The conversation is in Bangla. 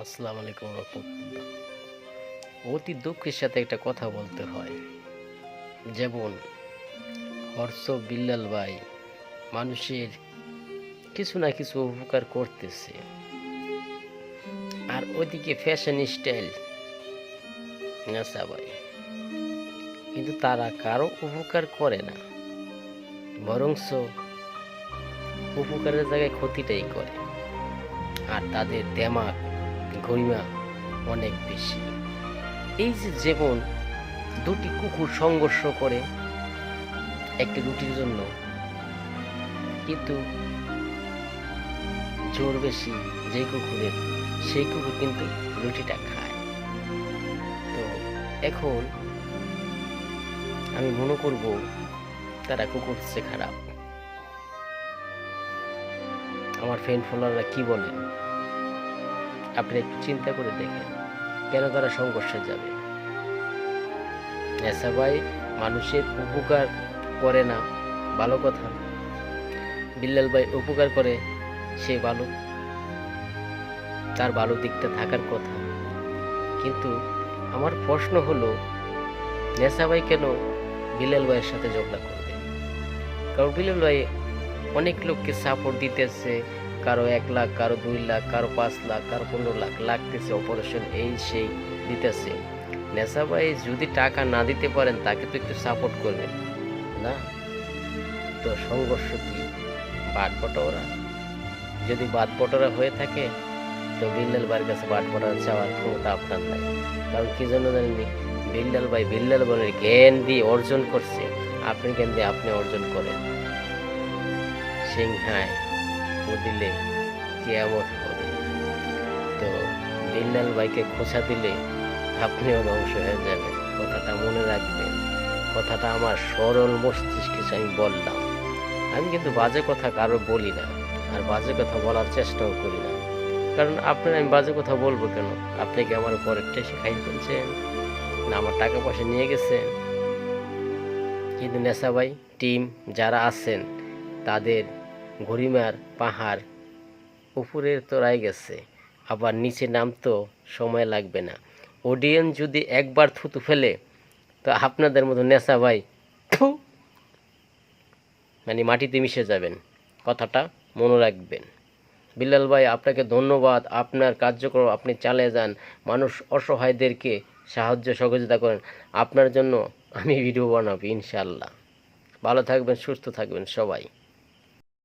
আসসালামু আলাইকুম রহমতুল্লাহ। অতি দুঃখের সাথে একটা কথা বলতে হয়। যেমন হর্ষ বিল্লাল ভাই মানুষের কিছু না কিছু উপকার করতেছে, আর ওইদিকে ফ্যাশন স্টাইল নেশা ভাই, কিন্তু তারা কারো উপকার করে না, বরংস উপকারের জায়গায় ক্ষতিটাই করে। আর তাদের দেমাগ গরিমা অনেক বেশি। এই যে যেমন দুটি কুকুর সংঘর্ষ করে একটি রুটির জন্য, কিন্তু জোর বেশি যে কুকুরের, সেই কুকুর কিন্তু রুটিটা খায়। তো এখন আমি মনে করব তারা কুকুর চেয়ে খারাপ। আমার ফ্রেন্ড ফলোয়াররা কি বলেন আপনি একটু চিন্তা করে দেখেন, কেন তারা সংঘর্ষে যাবে? নেশা ভাই মানুষের উপকার করে না, ভালো কথা। বিল্লাল ভাই উপকার করে, সে ভালো, তার ভালো দিকটা থাকার কথা। কিন্তু আমার প্রশ্ন হলো, নেশা ভাই কেন বিল্লাল ভাইয়ের সাথে ঝগড়া করবে? কারণ বিল্লাল ভাই অনেক লোককে সাপোর্ট দিতেছে, কারো 1 লাখ, কারো 2 লাখ, কারো 5 লাখ, কারো 15 লাখ লাগতেছে, অপারেশন এই সেই দিতেছে। নেশা ভাই যদি টাকা না দিতে পারেন, তাকে তো একটু সাপোর্ট করবেন না? তো সংঘর্ষ কি বাট বটরা? যদি বাট বটরা হয়ে থাকে, তো বিল্লাল ভাইয়ের কাছে বাট বটরা চাওয়ার ক্ষমতা আপনার নাই। কারণ কি জন্য জানেননি? বিল্লাল ভাই বিল্লাল ভাইয়ের জ্ঞান দিয়ে অর্জন করছে, আপনি জ্ঞান দিয়ে আপনি অর্জন করেন। সিংহায় দিলে কিয়ামত হবে। তো বিল্লাল ভাইকে খোঁচা দিলে আপনিও ধ্বংস হয়ে যাবেন, কথাটা মনে রাখবেন। কথাটা আমার সরল মস্তিষ্কে আমি বললাম। আমি কিন্তু বাজে কথা কারো বলি না, আর বাজে কথা বলার চেষ্টাও করি না। কারণ আপনার আমি বাজে কথা বলবো কেন? আপনি কি আমার পরেরটা শেখাই ফেলছেন, না আমার টাকা পয়সা নিয়ে গেছেন? কিন্তু নেশা ভাই টিম যারা আছেন, তাদের গরিমার পাহাড় উপরের তোরাই গেছে, আবার নিচে নামতো সময় লাগবে না। অডিয়েন্স যদি একবার থুতু ফেলে, তো আপনাদের মতো নেশা ভাই মানে মাটিতে মিশে যাবেন, কথাটা মনে রাখবেন। বিল্লাল ভাই আপনাকে ধন্যবাদ, আপনার কার্যক্রম আপনি চালিয়ে যান, মানুষ অসহায়দেরকে সাহায্য সহযোগিতা করেন। আপনার জন্য আমি ভিডিও বানাবো ইনশাল্লাহ। ভালো থাকবেন, সুস্থ থাকবেন সবাই।